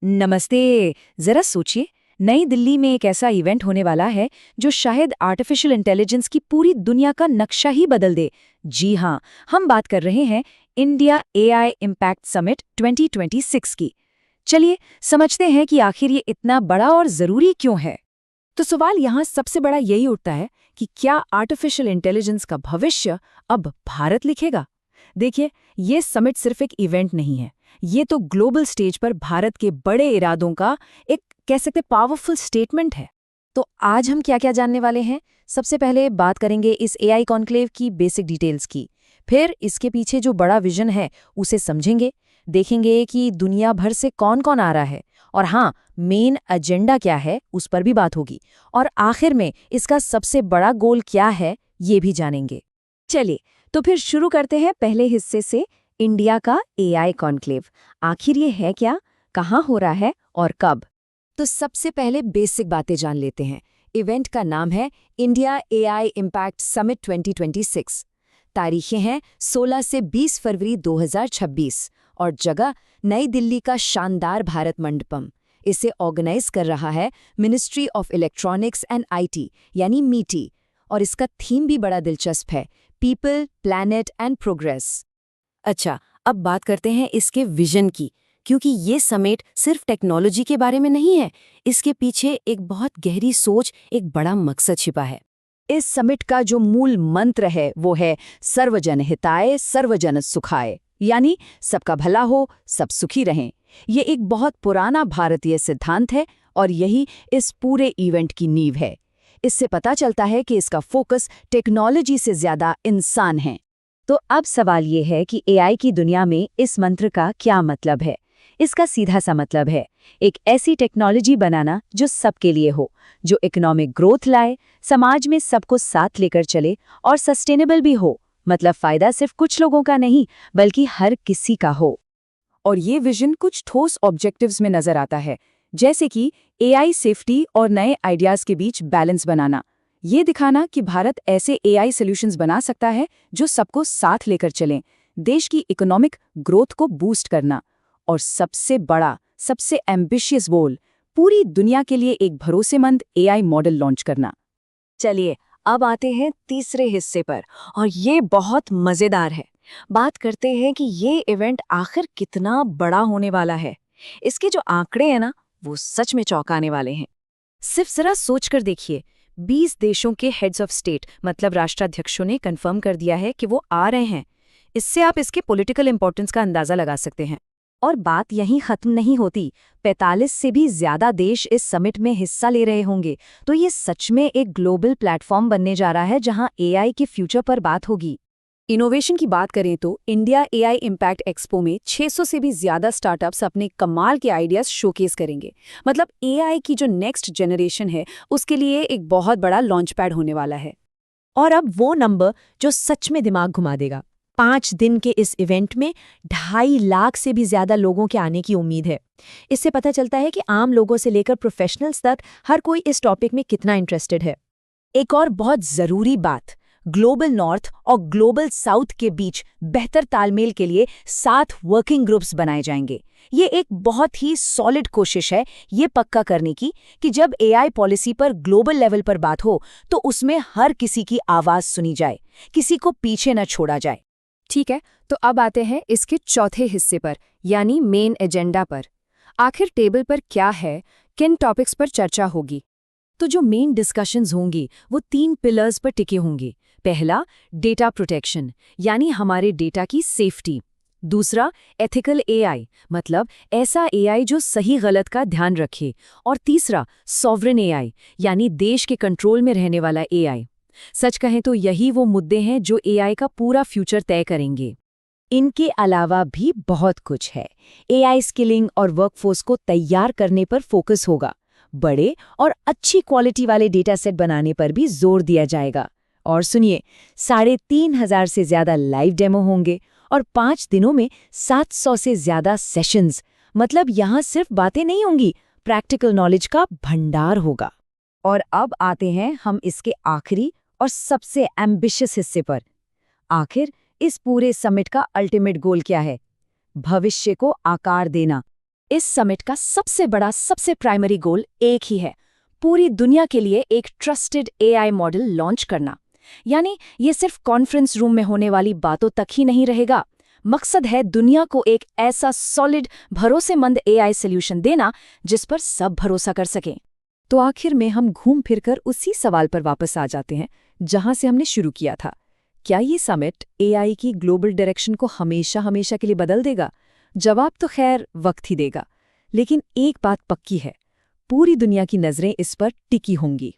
नमस्ते। जरा सोचिए, नई दिल्ली में एक ऐसा इवेंट होने वाला है जो शायद आर्टिफिशियल इंटेलिजेंस की पूरी दुनिया का नक्शा ही बदल दे। जी हाँ, हम बात कर रहे हैं इंडिया एआई इम्पैक्ट समिट 2026 की। चलिए समझते हैं कि आखिर ये इतना बड़ा और जरूरी क्यों है। तो सवाल यहाँ सबसे बड़ा यही उठता है कि क्या आर्टिफिशियल इंटेलिजेंस का भविष्य अब भारत लिखेगा। देखिए, ये समिट सिर्फ एक इवेंट नहीं है, ये तो ग्लोबल स्टेज पर भारत के बड़े इरादों का एक कह सकते पावरफुल स्टेटमेंट है। तो आज हम क्या क्या जानने वाले हैं। सबसे पहले बात करेंगे इस एआई कॉन्क्लेव की बेसिक डिटेल्स की, फिर इसके पीछे जो बड़ा विजन है उसे समझेंगे, देखेंगे कि दुनिया भर से कौन कौन आ रहा है, और हाँ, मेन एजेंडा क्या है उस पर भी बात होगी, और आखिर में इसका सबसे बड़ा गोल क्या है ये भी जानेंगे। चलिए, तो फिर शुरू करते हैं पहले हिस्से से, इंडिया का एआई कॉन्क्लेव। आखिर ये है क्या, कहाँ हो रहा है और कब। तो सबसे पहले बेसिक बातें जान लेते हैं। इवेंट का नाम है इंडिया एआई इम्पैक्ट समिट 2026। तारीखें हैं 16 से 20 फरवरी 2026 और जगह नई दिल्ली का शानदार भारत मंडपम। इसे ऑर्गेनाइज कर रहा है ministry of electronics and IT यानी मीटी, और इसका थीम भी बड़ा दिलचस्प है, पीपल, प्लैनेट एंड प्रोग्रेस। अच्छा, अब बात करते हैं इसके विजन की, क्योंकि ये समिट सिर्फ टेक्नोलॉजी के बारे में नहीं है, इसके पीछे एक बहुत गहरी सोच, एक बड़ा मकसद छिपा है। इस समिट का जो मूल मंत्र है वो है सर्वजन हिताय सर्वजन सुखाय, यानी सबका भला हो, सब सुखी रहें। ये एक बहुत पुराना भारतीय सिद्धांत है और यही इस पूरे इवेंट की नींव है। इससे पता चलता है कि इसका फोकस टेक्नोलॉजी से ज्यादा इंसान है। तो अब सवाल ये है कि एआई की दुनिया में इस मंत्र का क्या मतलब है। इसका सीधा सा मतलब है एक ऐसी टेक्नोलॉजी बनाना जो सबके लिए हो, जो इकोनॉमिक ग्रोथ लाए, समाज में सबको साथ लेकर चले और सस्टेनेबल भी हो। मतलब फायदा सिर्फ कुछ लोगों का नहीं, बल्कि हर किसी का हो। और ये विजन कुछ ठोस ऑब्जेक्टिव्स में नजर आता है, जैसे कि एआई सेफ्टी और नए आइडियाज के बीच बैलेंस बनाना, ये दिखाना कि भारत ऐसे एआई सॉल्यूशंस बना सकता है जो सबको साथ लेकर चलें, देश की इकोनॉमिक ग्रोथ को बूस्ट करना, और सबसे बड़ा, सबसे एम्बिशियस गोल, पूरी दुनिया के लिए एक भरोसेमंद एआई मॉडल लॉन्च करना। चलिए, अब आते हैं तीसरे हिस्से पर, और ये बहुत मजेदार है। बात करते हैं कि ये इवेंट आखिर कितना बड़ा होने वाला है। इसके जो आंकड़े हैं ना, वो सच में चौंकाने वाले हैं। सिर्फ जरा सोच कर देखिए, 20 देशों के हेड्स ऑफ स्टेट मतलब राष्ट्राध्यक्षों ने कंफर्म कर दिया है कि वो आ रहे हैं। इससे आप इसके पॉलिटिकल इंपॉर्टेंस का अंदाजा लगा सकते हैं। और बात यहीं खत्म नहीं होती, 45 से भी ज्यादा देश इस समिट में हिस्सा ले रहे होंगे। तो ये सच में एक ग्लोबल प्लेटफॉर्म बनने जा रहा है जहां एआई के फ्यूचर पर बात होगी। इनोवेशन की बात करें तो इंडिया एआई इम्पैक्ट एक्सपो में 600 से भी ज्यादा स्टार्टअप्स अपने कमाल के आइडियाज शोकेस करेंगे। मतलब एआई की जो नेक्स्ट जनरेशन है उसके लिए एक बहुत बड़ा लॉन्च पैड होने वाला है। और अब वो नंबर जो सच में दिमाग घुमा देगा, 5 दिन के इस इवेंट में 2.5 लाख से भी ज्यादा लोगों के आने की उम्मीद है। इससे पता चलता है कि आम लोगों से लेकर प्रोफेशनल्स तक हर कोई इस टॉपिक में कितना इंटरेस्टेड है। एक और बहुत जरूरी बात, ग्लोबल नॉर्थ और ग्लोबल साउथ के बीच बेहतर तालमेल के लिए 7 वर्किंग ग्रुप्स बनाए जाएंगे। ये एक बहुत ही सॉलिड कोशिश है ये पक्का करने की कि जब एआई पॉलिसी पर ग्लोबल लेवल पर बात हो तो उसमें हर किसी की आवाज सुनी जाए, किसी को पीछे न छोड़ा जाए। ठीक है, तो अब आते हैं इसके चौथे हिस्से पर, यानी मेन एजेंडा पर। आखिर टेबल पर क्या है, किन टॉपिक्स पर चर्चा होगी। तो जो मेन डिस्कशंस होंगी वो 3 पिलर्स पर टिके होंगी। पहला, डेटा प्रोटेक्शन, यानी हमारे डेटा की सेफ्टी। दूसरा, एथिकल एआई, मतलब ऐसा एआई जो सही गलत का ध्यान रखे। और तीसरा, सॉवरेन एआई, यानी देश के कंट्रोल में रहने वाला एआई। सच कहें तो यही वो मुद्दे हैं जो एआई का पूरा फ्यूचर तय करेंगे। इनके अलावा भी बहुत कुछ है। एआई स्किलिंग और वर्कफोर्स को तैयार करने पर फोकस होगा। बड़े और अच्छी क्वालिटी वाले डेटा सेट बनाने पर भी जोर दिया जाएगा। और सुनिए, 3,500 से ज्यादा लाइव डेमो होंगे और 5 दिनों में 700 से ज्यादा सेशंस। मतलब यहाँ सिर्फ बातें नहीं होंगी, प्रैक्टिकल नॉलेज का भंडार होगा। और अब आते हैं हम इसके आखिरी और सबसे एम्बिशियस हिस्से पर। आखिर इस पूरे समिट का अल्टीमेट गोल क्या है? भविष्य को आकार देना। इस समिट का सबसे बड़ा, सबसे प्राइमरी गोल एक ही है, पूरी दुनिया के लिए एक ट्रस्टेड एआई मॉडल लॉन्च करना। यानी ये सिर्फ कॉन्फ्रेंस रूम में होने वाली बातों तक ही नहीं रहेगा। मकसद है दुनिया को एक ऐसा सॉलिड, भरोसेमंद एआई सॉल्यूशन देना जिस पर सब भरोसा कर सकें। तो आखिर में हम घूम फिरकर उसी सवाल पर वापस आ जाते हैं जहां से हमने शुरू किया था। क्या ये समिट एआई की ग्लोबल डायरेक्शन को हमेशा हमेशा के लिए बदल देगा? जवाब तो खैर वक्त ही देगा। लेकिन एक बात पक्की है, पूरी दुनिया की नज़रें इस पर टिकी होंगी।